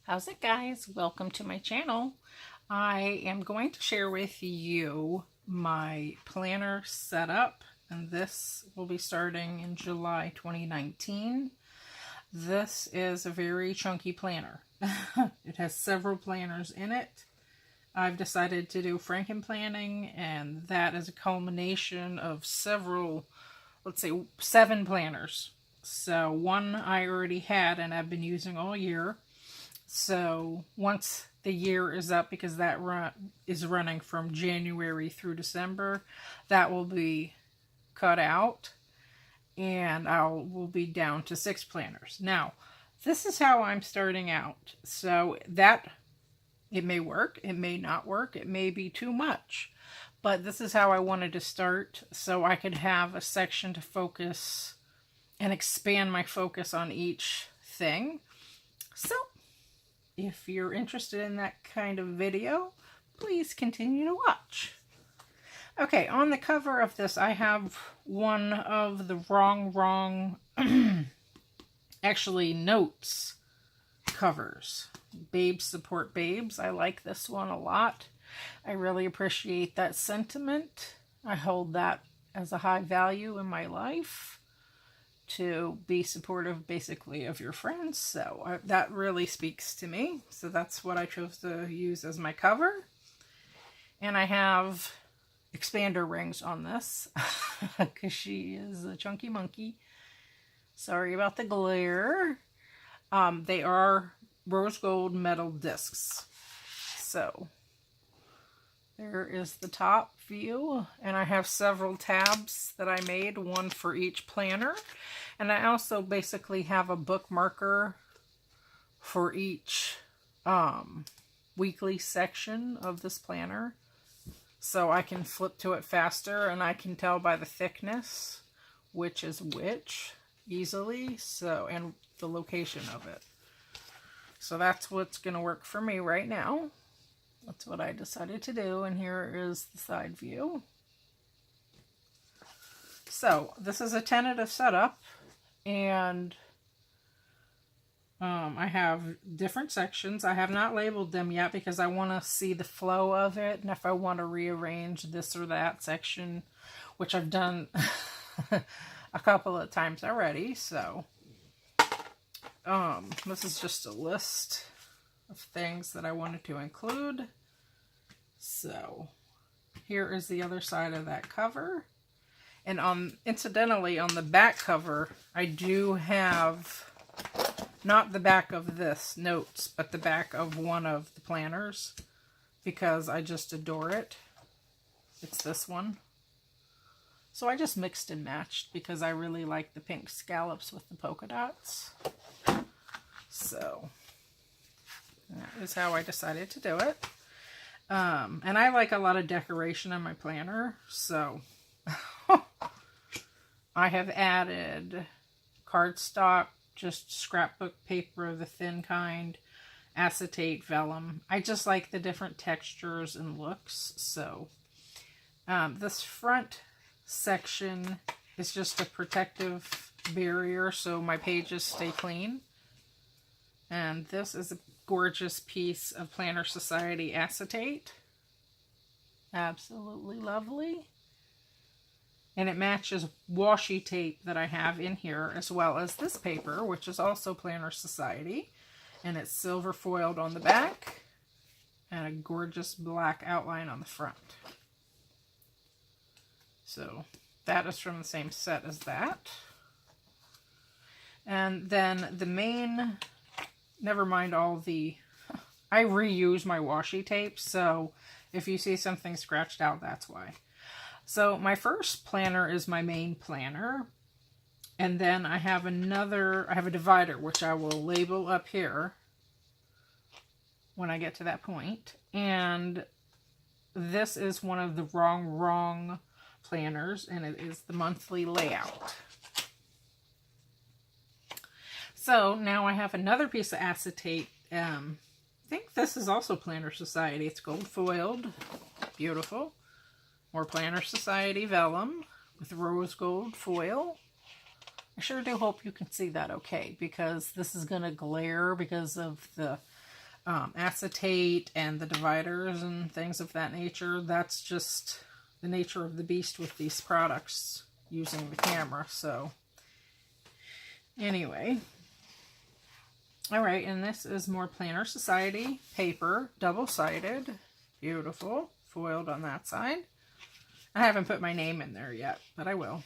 How's it, guys? Welcome to my channel. I am going to share with you my planner setup, and this will be starting in July 2019. This is a very chunky planner. It has several planners in it. I've decided to do FrankenPlanning, and that is a culmination of several, let's say 7 planners. So one I already had and I've been using all year. So once the year is up, because that is running from January through December, that will be cut out and will be down to 6 planners. Now, this is how I'm starting out. So that, it may work, it may not work, it may be too much. But this is how I wanted to start, so I could have a section to focus and expand my focus on each thing. So if you're interested in that kind of video, please continue to watch. Okay, on the cover of this, I have one of the Rong Rong, actually notes covers. Babes support babes. I like this one a lot. I really appreciate that sentiment. I hold that as a high value in my life, to be supportive basically of your friends. So that really speaks to me. So that's what I chose to use as my cover. And I have expander rings on this because she is a chunky monkey. Sorry about the glare. They are rose gold metal discs. So there is the top view, and I have several tabs that I made, one for each planner. And I also basically have a bookmarker for each weekly section of this planner, so I can flip to it faster and I can tell by the thickness which is which easily, so, and the location of it. So that's what's going to work for me right now. That's what I decided to do, and here is the side view. So this is a tentative setup, and I have different sections. I have not labeled them yet because I want to see the flow of it, and if I want to rearrange this or that section, which I've done a couple of times already. So this is just a list of things that I wanted to include. So here is the other side of that cover. And incidentally, on the back cover, I do have not the back of this notes, but the back of one of the planners, because I just adore it. It's this one. So I just mixed and matched because I really like the pink scallops with the polka dots. So that is how I decided to do it. And I like a lot of decoration in my planner, so I have added cardstock, just scrapbook paper, the thin kind, acetate, vellum. I just like the different textures and looks. So this front section is just a protective barrier so my pages stay clean. And this is a gorgeous piece of Planner Society acetate. Absolutely lovely. And it matches washi tape that I have in here, as well as this paper, which is also Planner Society. And it's silver foiled on the back and a gorgeous black outline on the front. So that is from the same set as that. And then the main, never mind all the, I reuse my washi tape, so if you see something scratched out, that's why. So my first planner is my main planner, and then I have a divider, which I will label up here when I get to that point. And this is one of the Rong Rong planners, and it is the monthly layout. So now I have another piece of acetate. I think this is also Planner Society. It's gold foiled. Beautiful. More Planner Society vellum with rose gold foil. I sure do hope you can see that okay, because this is going to glare because of the acetate and the dividers and things of that nature. That's just the nature of the beast with these products using the camera. So anyway, all right, and this is more Planner Society paper, double-sided, beautiful, foiled on that side. I haven't put my name in there yet, but I will.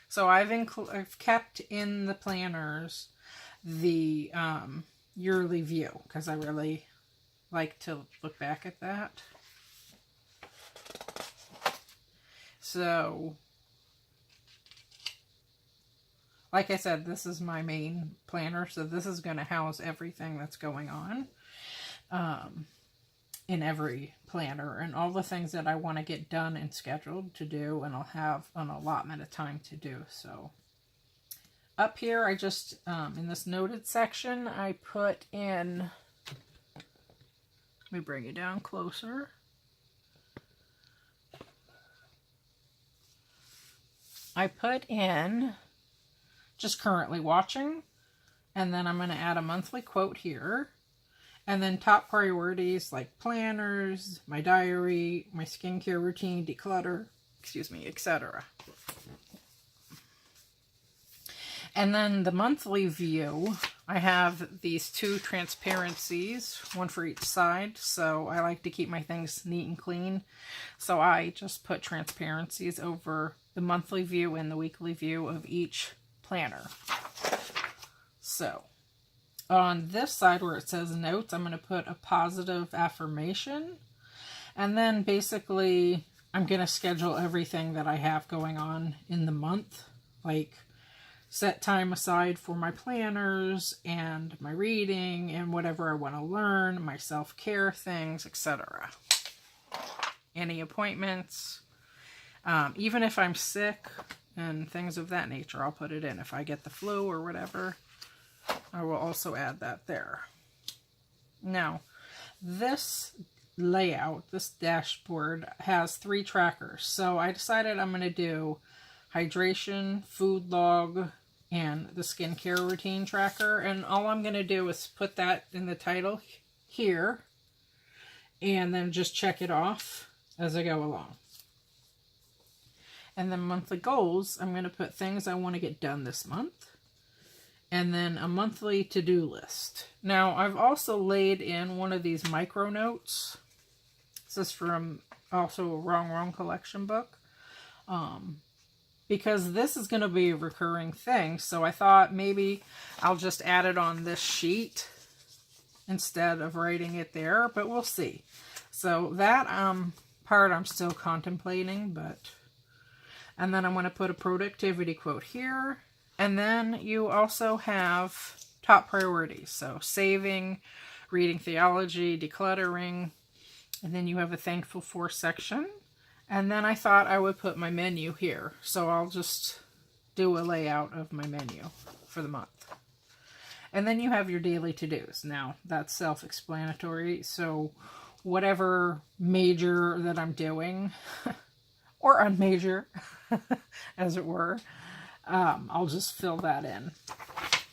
So I've kept in the planners the yearly view, because I really like to look back at that. So, like I said, this is my main planner, so this is going to house everything that's going on in every planner, and all the things that I want to get done and scheduled to do, and I'll have an allotment of time to do. So up here, I just, in this noted section, I put in, let me bring you down closer. I put in just currently watching, and then I'm going to add a monthly quote here, and then top priorities like planners, my diary, my skincare routine, declutter, etc. And then the monthly view, I have these two transparencies, one for each side, so I like to keep my things neat and clean. So I just put transparencies over the monthly view and the weekly view of each planner. So on this side where it says notes, I'm going to put a positive affirmation, and then basically I'm going to schedule everything that I have going on in the month, like set time aside for my planners and my reading and whatever I want to learn, my self-care things, etc. Any appointments, even if I'm sick and things of that nature, I'll put it in. If I get the flu or whatever, I will also add that there. Now, this layout, this dashboard, has 3 trackers. So I decided I'm going to do hydration, food log, and the skincare routine tracker. And all I'm going to do is put that in the title here, and then just check it off as I go along. And then monthly goals, I'm going to put things I want to get done this month, and then a monthly to-do list. Now, I've also laid in one of these micro notes. This is from also a Rong Rong collection book. Because this is going to be a recurring thing, so I thought maybe I'll just add it on this sheet instead of writing it there, but we'll see. So that part I'm still contemplating, and then I'm going to put a productivity quote here. And then you also have top priorities. So saving, reading theology, decluttering. And then you have a thankful for section. And then I thought I would put my menu here. So I'll just do a layout of my menu for the month. And then you have your daily to-dos. Now, that's self-explanatory. So whatever major that I'm doing, or unmajor, as it were, I'll just fill that in.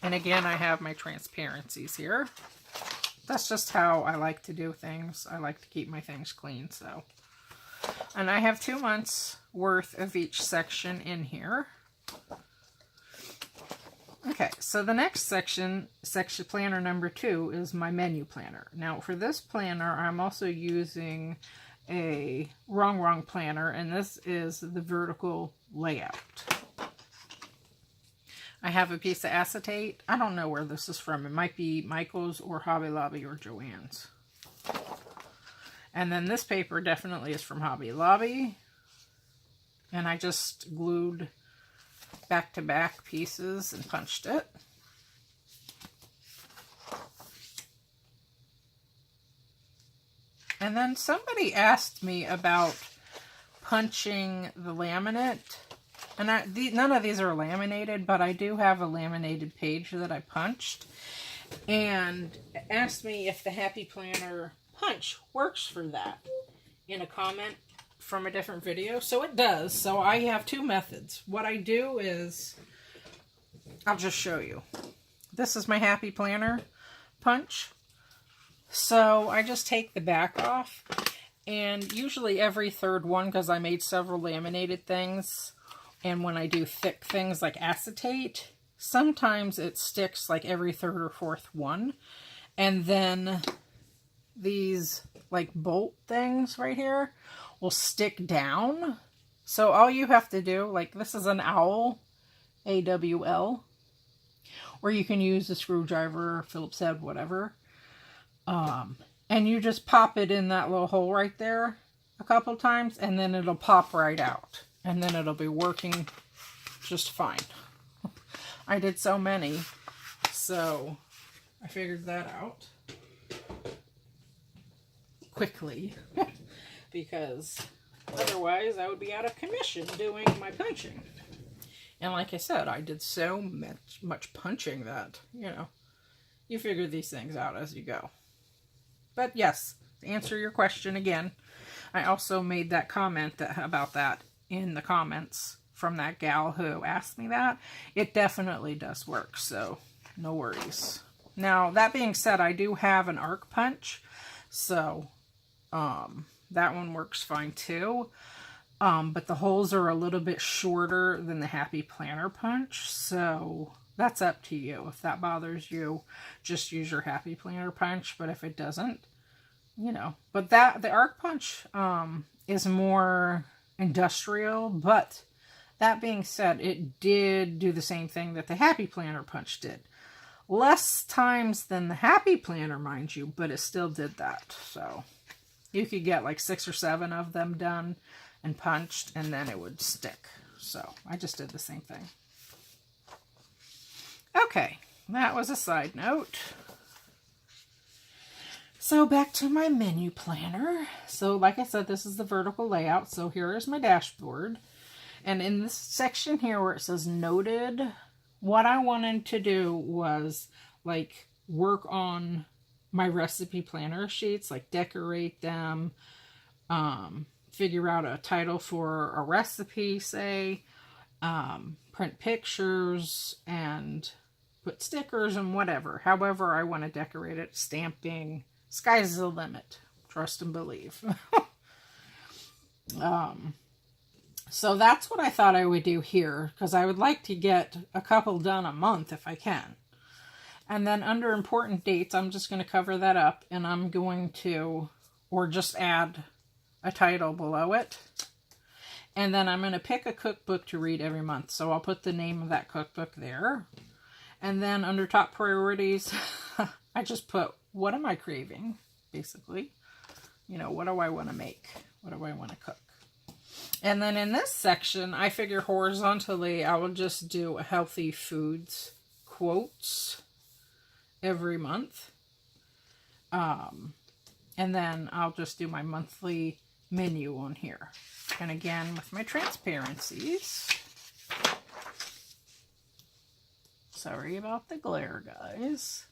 And again, I have my transparencies here. That's just how I like to do things. I like to keep my things clean, so. And I have 2 months worth of each section in here. Okay, so the next section planner number 2, is my menu planner. Now, for this planner, I'm also using a Rong Rong planner, and this is the vertical layout. I have a piece of acetate. I don't know where this is from. It might be Michael's or Hobby Lobby or Joann's. And then this paper definitely is from Hobby Lobby. And I just glued back-to-back pieces and punched it. And then somebody asked me about punching the laminate. And none of these are laminated, but I do have a laminated page that I punched. And asked me if the Happy Planner punch works for that in a comment from a different video. So it does. So I have 2 methods. What I do is, I'll just show you. This is my Happy Planner punch. So I just take the back off, and usually every third one, because I made several laminated things, and when I do thick things like acetate, sometimes it sticks like every third or fourth one. And then these like bolt things right here will stick down. So all you have to do, like this is an owl, AWL, or you can use a screwdriver, Phillips head, whatever. And you just pop it in that little hole right there a couple times, and then it'll pop right out. And then it'll be working just fine. I did so many, so I figured that out much because otherwise I would be out of commission doing my punching. And like I said, I did so much punching that, you know, you figure these things out as you go. But yes, to answer your question again, I also made that comment about that in the comments from that gal who asked me that. It definitely does work, so no worries. Now, that being said, I do have an arc punch, so that one works fine too. But the holes are a little bit shorter than the Happy Planner punch, so that's up to you. If that bothers you, just use your Happy Planner punch, but if it doesn't, you know. But the arc punch is more industrial, but that being said, it did do the same thing that the Happy Planner punch did. Less times than the Happy Planner, mind you, but it still did that. So you could get like 6 or 7 of them done and punched, and then it would stick. So I just did the same thing. Okay, that was a side note. So back to my menu planner. So like I said, this is the vertical layout. So here is my dashboard. And in this section here where it says noted, what I wanted to do was like work on my recipe planner sheets, like decorate them, figure out a title for a recipe, say, print pictures and put stickers and whatever. However I want to decorate it, stamping, sky's the limit. Trust and believe. So that's what I thought I would do here, because I would like to get a couple done a month if I can. And then under important dates, I'm just going to cover that up, and I'm going to, or just add a title below it. And then I'm going to pick a cookbook to read every month. So I'll put the name of that cookbook there. And then under top priorities, I just put, what am I craving, basically? You know, what do I want to make? What do I want to cook? And then in this section, I figure horizontally, I will just do a healthy foods quotes every month. And then I'll just do my monthly menu on here. And again, with my transparencies. Sorry about the glare, guys.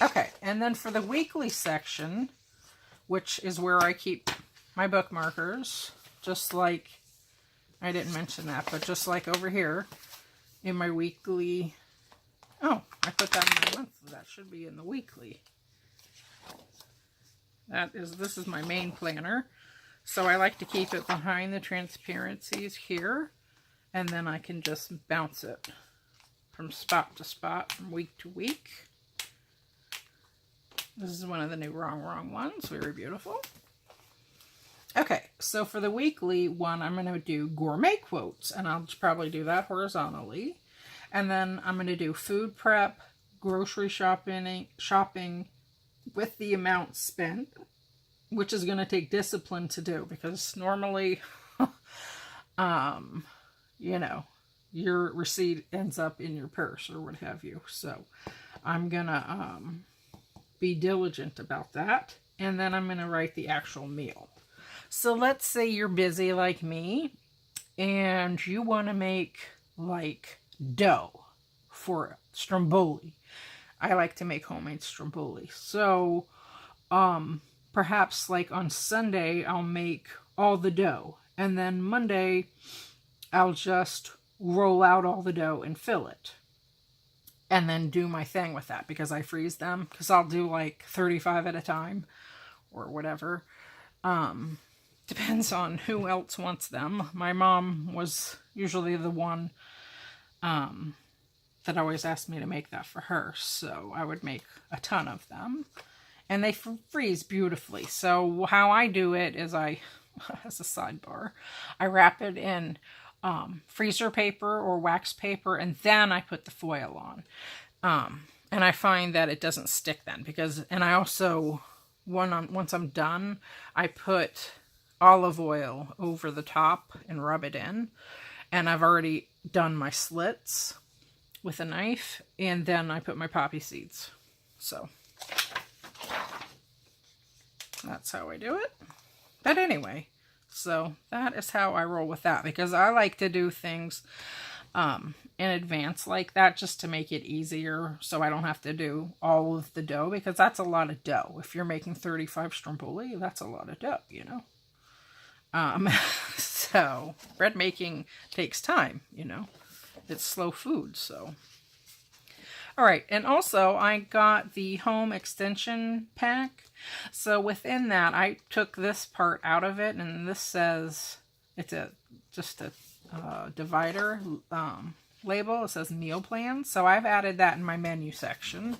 Okay, and then for the weekly section, which is where I keep my bookmarkers, just like, I didn't mention that, but just like over here in my weekly, oh, I put that in my monthly, that should be in the weekly. This is my main planner, so I like to keep it behind the transparencies here, and then I can just bounce it from spot to spot, from week to week. This is one of the new Rong Rong ones, very beautiful. Okay, so for the weekly one, I'm going to do gourmet quotes, and I'll probably do that horizontally. And then I'm going to do food prep, grocery shopping with the amount spent, which is going to take discipline to do, because normally, you know, your receipt ends up in your purse or what have you. So I'm going to be diligent about that. And then I'm going to write the actual meal. So let's say you're busy like me and you want to make like dough for stromboli. I like to make homemade stromboli. So perhaps like on Sunday I'll make all the dough, and then Monday I'll just roll out all the dough and fill it. and then do my thing with that, because I freeze them, because I'll do like 35 at a time or whatever. Depends on who else wants them. My mom was usually the one that always asked me to make that for her, so I would make a ton of them, and they freeze beautifully. So how I do it is as a sidebar, I wrap it in freezer paper or wax paper, and then I put the foil on. And I find that it doesn't stick then, and I also, once I'm done, I put olive oil over the top and rub it in. And I've already done my slits with a knife, and then I put my poppy seeds. So that's how I do it. But anyway, so that is how I roll with that, because I like to do things in advance like that, just to make it easier, so I don't have to do all of the dough, because that's a lot of dough. If you're making 35 stromboli, that's a lot of dough, you know. So bread making takes time, you know. It's slow food, so. All right, and also I got the home extension pack. So within that, I took this part out of it, and this says, it's just a divider label. It says meal plan. So I've added that in my menu section,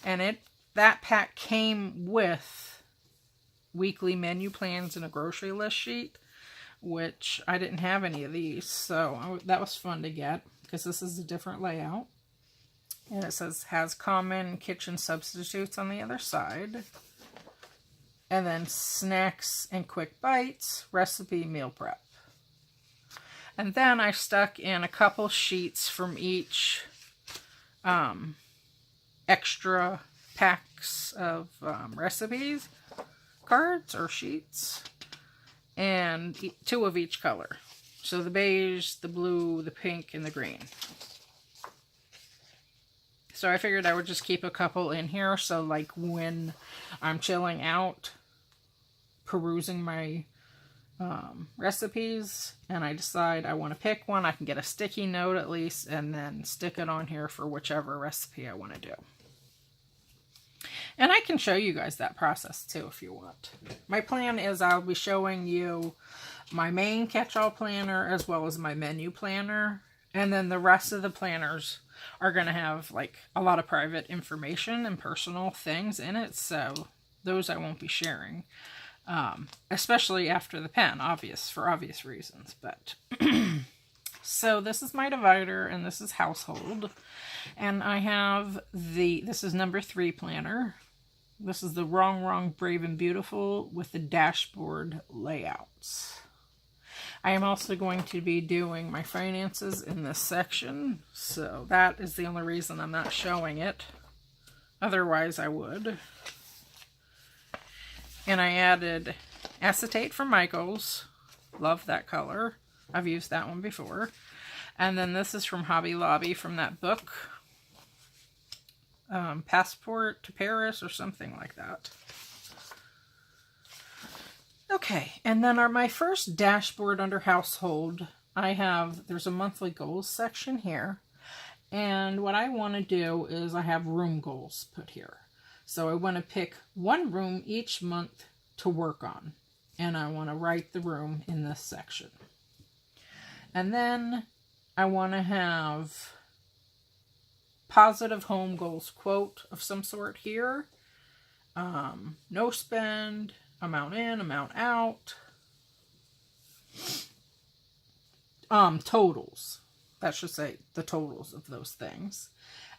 and that pack came with weekly menu plans and a grocery list sheet, which I didn't have any of these, so that was fun to get, because this is a different layout. And it says has common kitchen substitutes on the other side, and then snacks and quick bites, recipe, meal prep. And then I stuck in a couple sheets from each extra packs of recipes cards or sheets, and 2 of each color. So the beige, the blue, the pink, and the green. So I figured I would just keep a couple in here, so like when I'm chilling out, perusing my recipes, and I decide I want to pick one, I can get a sticky note at least, and then stick it on here for whichever recipe I want to do. And I can show you guys that process too if you want. My plan is I'll be showing you my main catch-all planner as well as my menu planner. And then the rest of the planners are going to have like a lot of private information and personal things in it. So those I won't be sharing. Especially after the pen, for obvious reasons. But so this is my divider, and this is household. And I have this is number 3 planner. This is the Rong Rong Brave and Beautiful with the dashboard layouts. I am also going to be doing my finances in this section, so that is the only reason I'm not showing it. Otherwise I would. And I added acetate from Michaels. Love that color. I've used that one before. And then this is from Hobby Lobby, from that book. Passport to Paris or something like that. Okay, and then my first dashboard under household, there's a monthly goals section here. And what I want to do is I have room goals put here. So I want to pick one room each month to work on. And I want to write the room in this section. And then I want to have positive home goals quote of some sort here. No spend, amount in, amount out. Totals. That should say the totals of those things.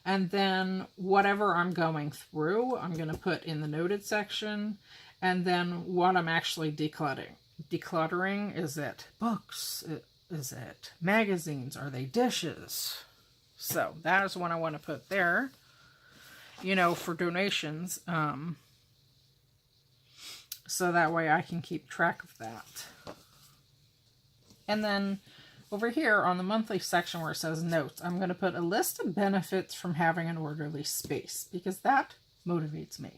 And then whatever I'm going through, I'm going to put in the noted section. And then what I'm actually decluttering. Decluttering, is it books? Is it magazines? Are they dishes? So that is what I want to put there, you know, for donations. So that way I can keep track of that. And then over here on the monthly section where it says notes, I'm going to put a list of benefits from having an orderly space, because that motivates me.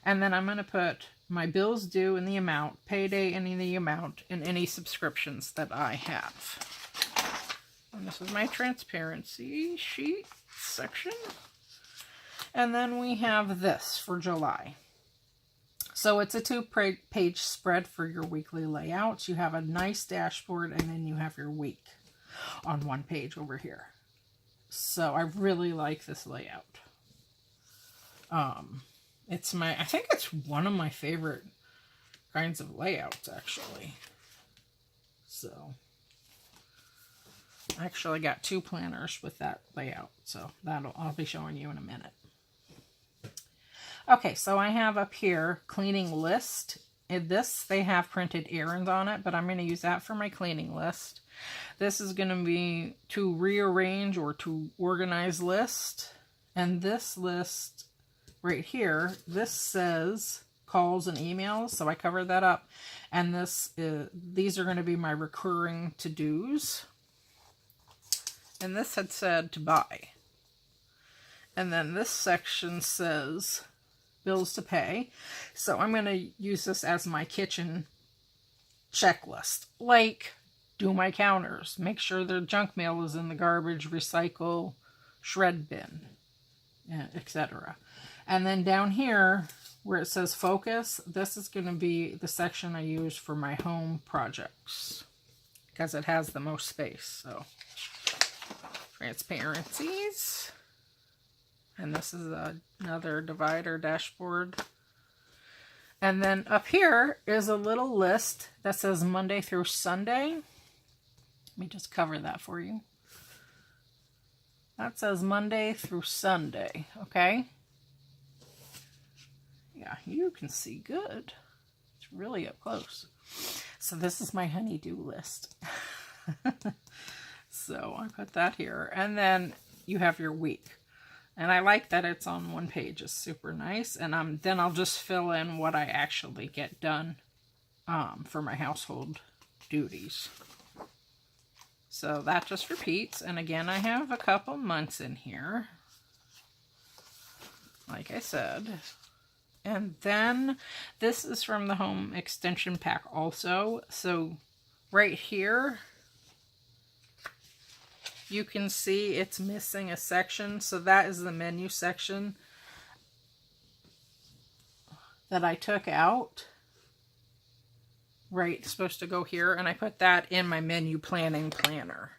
And then I'm going to put my bills due in the amount, payday in the amount, and any subscriptions that I have. And this is my transparency sheet. section. And then we have this for July. So it's a 2-page spread for your weekly layouts. You have a nice dashboard, and then you have your week on one page over here. So I really like this layout. I think it's one of my favorite kinds of layouts, actually. So I actually got 2 planners with that layout, so I'll be showing you in a minute. Okay, so I have up here cleaning list. In this, they have printed errands on it, but I'm going to use that for my cleaning list. This is going to be to rearrange or to organize list. And this list right here, this says calls and emails, so I covered that up. And these are going to be my recurring to-dos. And this had said to buy. And then this section says bills to pay. So I'm going to use this as my kitchen checklist. Like, do my counters, make sure their junk mail is in the garbage, recycle, shred bin, etc. And then down here, where it says focus, this is going to be the section I use for my home projects, because it has the most space. So, transparencies. And this is another divider dashboard. And then up here is a little list that says Monday through Sunday. Let me just cover that for you. That says Monday through Sunday, okay? Yeah, you can see good. It's really up close. So this is my honey-do list. So I put that here. And then you have your week. And I like that it's on one page. It's super nice. And then I'll just fill in what I actually get done for my household duties. So that just repeats. And again, I have a couple months in here, like I said. And then this is from the home extension pack also. So right here, you can see it's missing a section. So that is the menu section that I took out. Right, it's supposed to go here. And I put that in my menu planning planner.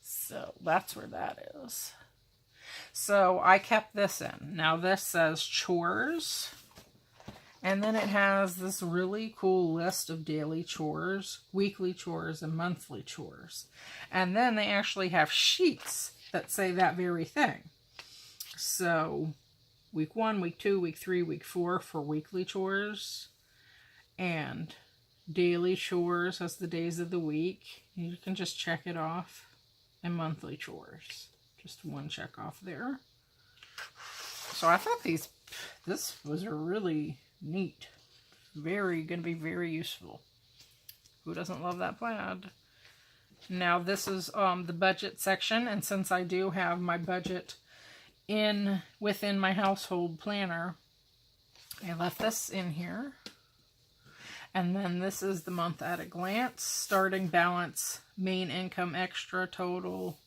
So that's where that is. So I kept this in. Now this says chores. And then it has this really cool list of daily chores, weekly chores, and monthly chores. And then they actually have sheets that say that very thing. So week 1, week 2, week 3, week 4 for weekly chores. And daily chores as the days of the week. You can just check it off. And monthly chores. Just one check off there. So I thought this was a really neat. Going to be very useful. Who doesn't love that plaid? Now this is the budget section, and since I do have my budget within my household planner, I left this in here. And then this is the month at a glance, starting balance, main income, extra, total,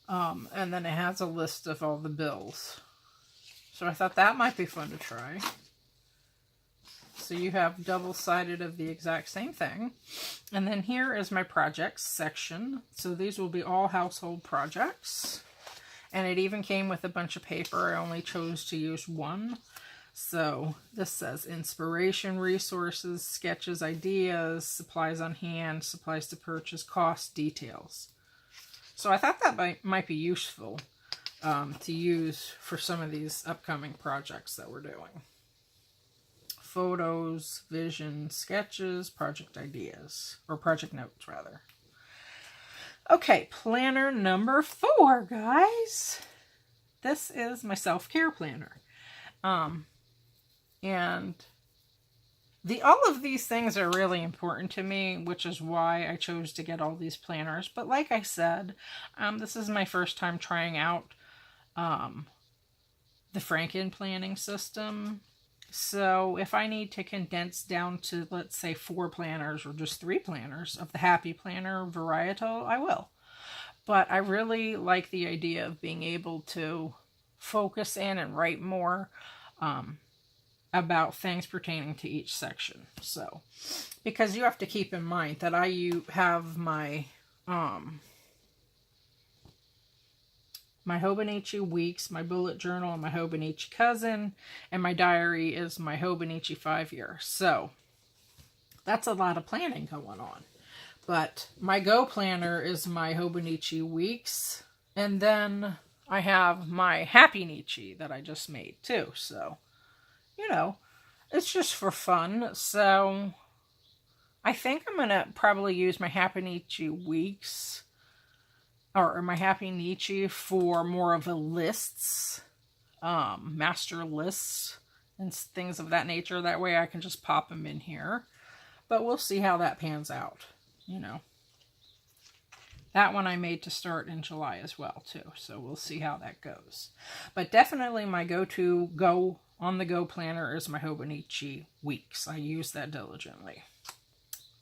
and then it has a list of all the bills. So I thought that might be fun to try. So you have double-sided of the exact same thing. And then here is my projects section. So these will be all household projects. And it even came with a bunch of paper. I only chose to use one. So this says inspiration, resources, sketches, ideas, supplies on hand, supplies to purchase, cost, details. So I thought that might be useful to use for some of these upcoming projects that we're doing. Photos, vision, sketches, project ideas, or project notes rather. Okay, planner number 4, guys. This is my self-care planner. And all of these things are really important to me, which is why I chose to get all these planners. But like I said, this is my first time trying out the FrankenPlanning system. So if I need to condense down to, let's say, 4 planners or just 3 planners of the Happy Planner varietal, I will. But I really like the idea of being able to focus in and write more about things pertaining to each section. So, because you have to keep in mind that I have my my Hobonichi weeks, my bullet journal, and my Hobonichi cousin, and my diary is my Hobonichi 5-year. So that's a lot of planning going on. But my Go planner is my Hobonichi weeks, and then I have my Happy Nichi that I just made too. So, you know, it's just for fun. So I think I'm going to probably use my Happy Nichi weeks or my Happy Nichi for more of a lists, master lists and things of that nature. That way I can just pop them in here. But we'll see how that pans out, you know. That one I made to start in July as well, too. So we'll see how that goes. But definitely my go on the go planner is my Hobonichi weeks. I use that diligently.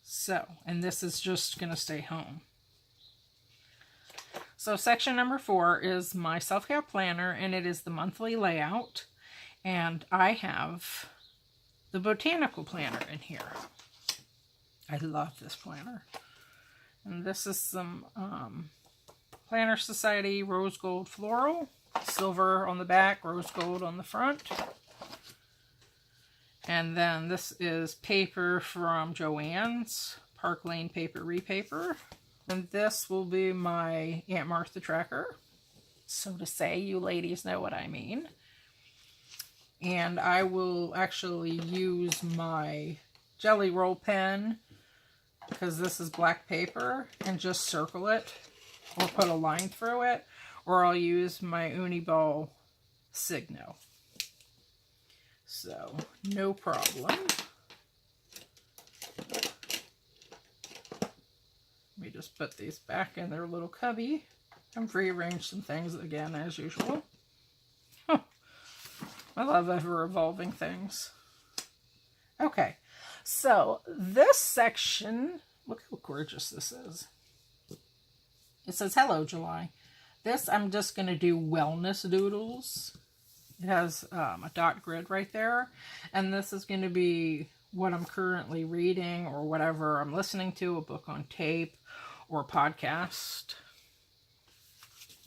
So, and this is just going to stay home. So section number 4 is my self-care planner, and it is the monthly layout. And I have the Botanical Planner in here. I love this planner. And this is some Planner Society Rose Gold Floral. Silver on the back, rose gold on the front. And then this is paper from Joann's Park Lane Paper Repaper. And this will be my Aunt Martha tracker. So to say, you ladies know what I mean. And I will actually use my Jelly Roll pen, because this is black paper, and just circle it or put a line through it, or I'll use my Uniball Signo. So, no problem. Let me just put these back in their little cubby. I've rearranged some things again, as usual. Huh. I love ever-evolving things. Okay, so this section, look how gorgeous this is. It says, hello, July. This, I'm just going to do wellness doodles. It has a dot grid right there. And this is going to be what I'm currently reading or whatever I'm listening to, a book on tape or a podcast.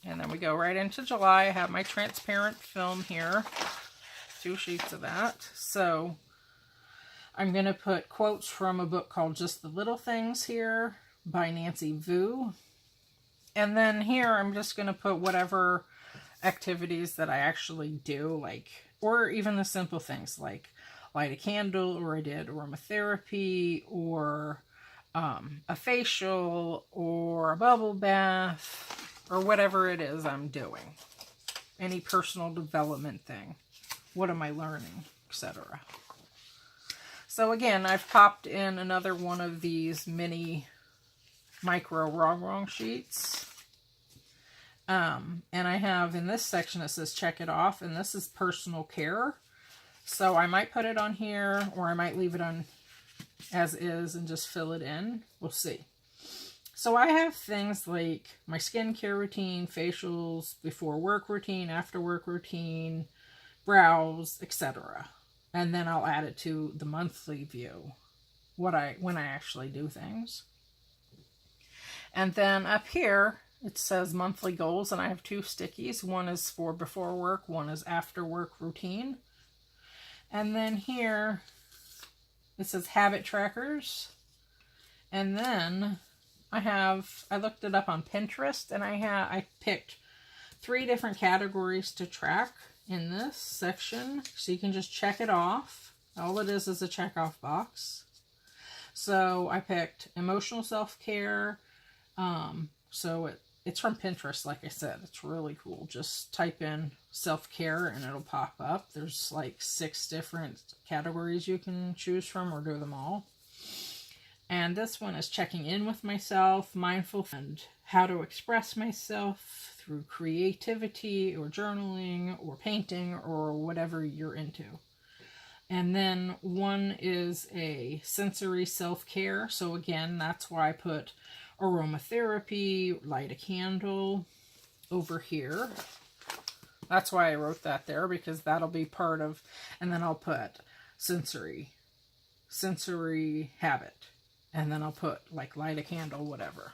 And then we go right into July. I have my transparent film here. 2 sheets of that. So I'm going to put quotes from a book called Just the Little Things here by Nancy Vu. And then here I'm just going to put whatever activities that I actually do, like, or even the simple things like light a candle, or I did aromatherapy, or a facial, or a bubble bath, or whatever it is I'm doing. Any personal development thing. What am I learning, etc. So again, I've popped in another one of these mini micro Rong Rong sheets. And I have in this section, it says check it off, and this is personal care. So I might put it on here, or I might leave it on as is and just fill it in. We'll see. So I have things like my skincare routine, facials, before work routine, after work routine, brows, etc. And then I'll add it to the monthly view, when I actually do things. And then up here, it says monthly goals, and I have 2 stickies. One is for before work, one is after work routine. And then here, it says habit trackers. And then I looked it up on Pinterest, and I picked 3 different categories to track in this section. So you can just check it off. All it is a check-off box. So I picked emotional self-care. So it's from Pinterest, like I said. It's really cool. Just type in self-care and it'll pop up. There's like 6 different categories you can choose from, or do them all. And this one is checking in with myself, mindful, and how to express myself through creativity or journaling or painting or whatever you're into. And then one is a sensory self-care. So again, that's why I put aromatherapy, light a candle over here. That's why I wrote that there, because that'll be part of, and then I'll put sensory habit, and then I'll put like light a candle, whatever.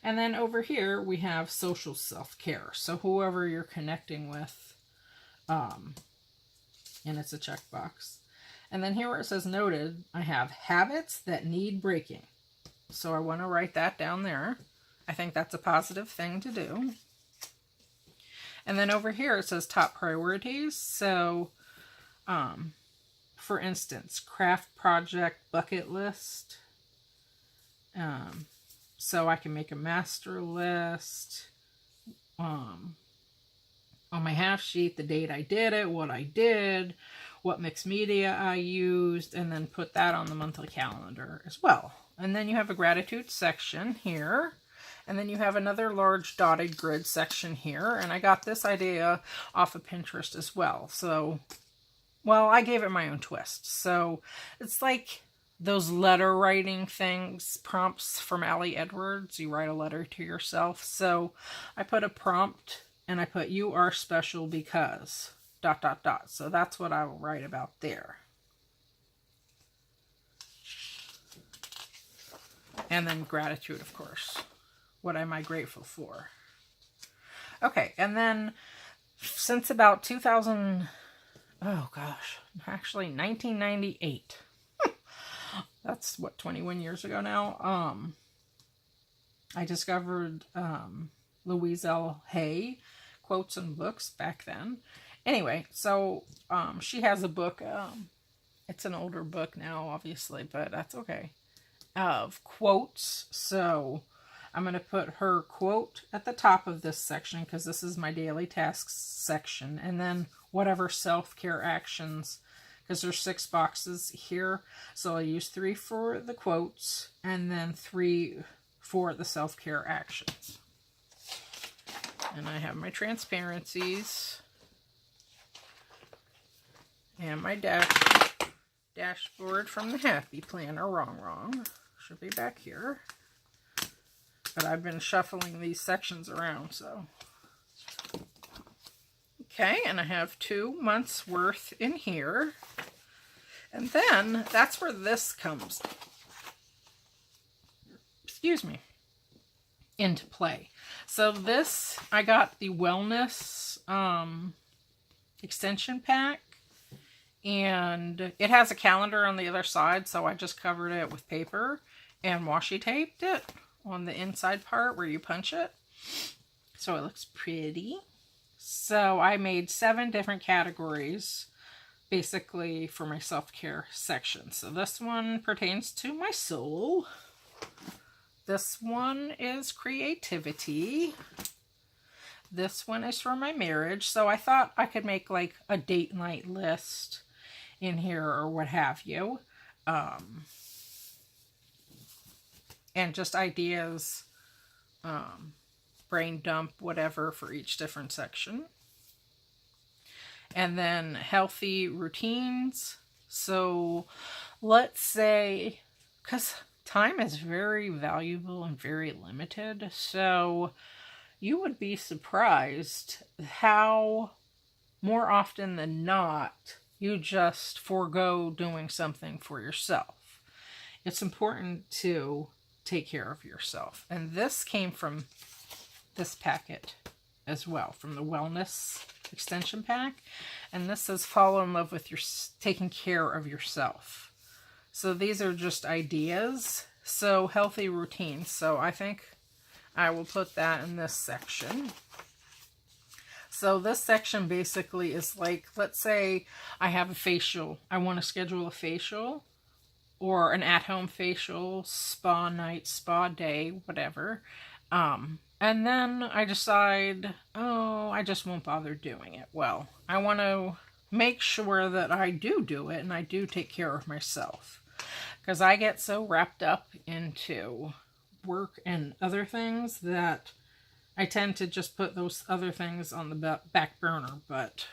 And then over here we have social self-care. So whoever you're connecting with, and it's a checkbox. And then here where it says noted, I have habits that need breaking. So I want to write that down there. I think that's a positive thing to do. And then over here it says top priorities. So, for instance, craft project bucket list. So I can make a master list. On my half sheet, the date I did it, what I did, what mixed media I used, and then put that on the monthly calendar as well. And then you have a gratitude section here. And then you have another large dotted grid section here. And I got this idea off of Pinterest as well. So, well, I gave it my own twist. So it's like those letter writing things, prompts from Allie Edwards. You write a letter to yourself. So I put a prompt and I put, you are special because ... So that's what I will write about there. And then gratitude, of course. What am I grateful for? Okay, and then since about 1998. That's what, 21 years ago now. I discovered Louise L. Hay quotes and books back then. Anyway, so she has a book. It's an older book now, obviously, but that's okay. Of quotes. So I'm going to put her quote at the top of this section because this is my daily tasks section. And then whatever self-care actions, because there's 6 boxes here. So I'll use 3 for the quotes and then 3 for the self-care actions. And I have my transparencies and my dashboard from the Happy Planner, Rong Rong. Should be back here. But I've been shuffling these sections around, so. Okay, and I have 2 months worth in here. And then that's where this comes, excuse me, into play. So this, I got the wellness extension pack. And it has a calendar on the other side, so I just covered it with paper and washi taped it on the inside part where you punch it. So it looks pretty. So I made 7 different categories basically for my self-care section. So this one pertains to my soul. This one is creativity. This one is for my marriage. So I thought I could make like a date night list in here or what have you. And just ideas, brain dump, whatever for each different section. And then healthy routines. So let's say, because time is very valuable and very limited. So you would be surprised how more often than not, you just forego doing something for yourself. It's important to take care of yourself. And this came from this packet as well, from the Wellness Extension Pack. And this says, fall in love with your taking care of yourself. So these are just ideas. So healthy routines. So I think I will put that in this section. So this section basically is like, let's say I have a facial. I want to schedule a facial or an at-home facial, spa night, spa day, whatever. And then I decide, oh, I just won't bother doing it. Well, I want to make sure that I do it and I do take care of myself. Because I get so wrapped up into work and other things that I tend to just put those other things on the back burner, but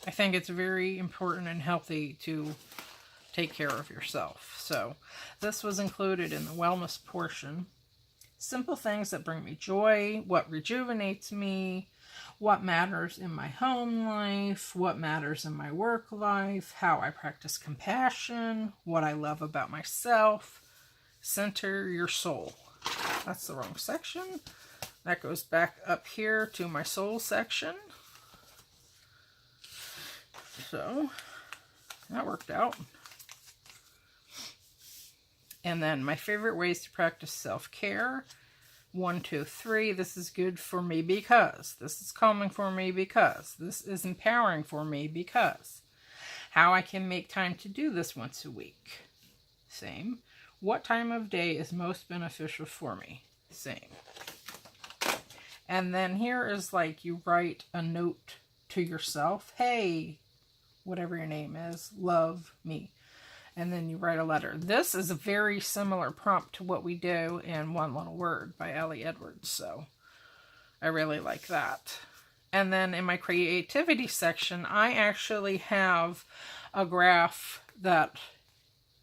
I think it's very important and healthy to take care of yourself. So this was included in the wellness portion. Simple things that bring me joy, what rejuvenates me, what matters in my home life, what matters in my work life, how I practice compassion, what I love about myself. Center your soul. That's the wrong section. That goes back up here to my soul section. So that worked out. And then my favorite ways to practice self-care. 1, 2, 3. This is good for me because. This is calming for me because. This is empowering for me because. How I can make time to do this once a week. Same. What time of day is most beneficial for me? Same. And then here is like you write a note to yourself. Hey, whatever your name is, love me. And then you write a letter. This is a very similar prompt to what we do in One Little Word by Ellie Edwards. So I really like that. And then in my creativity section, I actually have a graph that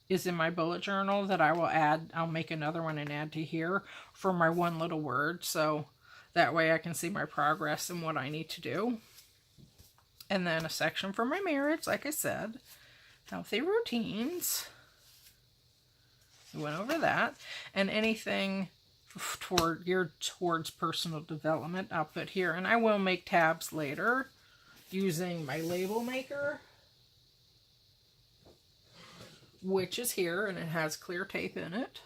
is in my bullet journal that I will add. I'll make another one and add to here for my One Little Word. So that way I can see my progress and what I need to do. And then a section for my marriage, like I said. Healthy routines. We went over that. And anything geared towards personal development, I'll put here. And I will make tabs later using my label maker, which is here, and it has clear tape in it.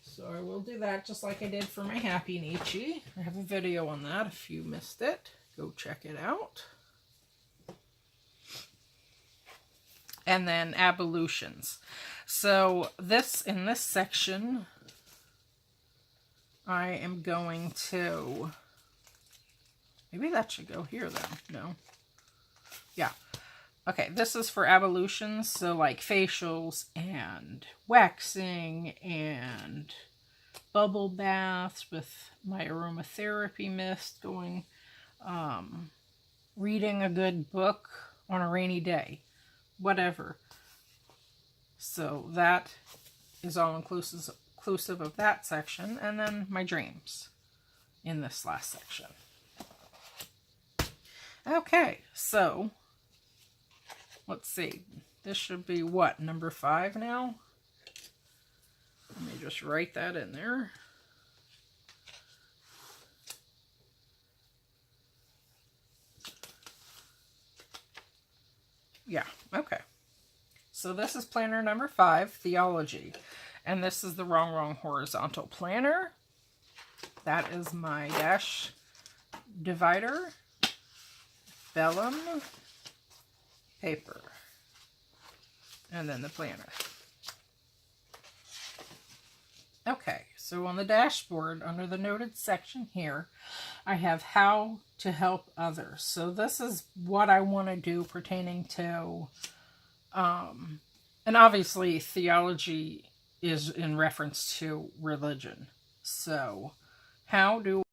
So I will do that just like I did for my Happy Nietzsche. I have a video on that if you missed it. Go check it out. And then ablutions. So in this section, I am going to, maybe that should go here then. No. Yeah. Okay, this is for ablutions. So like facials and waxing and bubble baths with my aromatherapy mist going, reading a good book on a rainy day. Whatever. So that is all inclusive of that section. And then my dreams in this last section. Okay, so let's see. This should be what, number 5 now? Let me just write that in there. Yeah, okay. So this is planner number 5, theology. And this is the Rong Rong horizontal planner. That is my dash divider, vellum, paper, and then the planner. Okay, so on the dashboard, under the noted section here, I have how to help others. So this is what I want to do pertaining to, and obviously theology is in reference to religion. So how do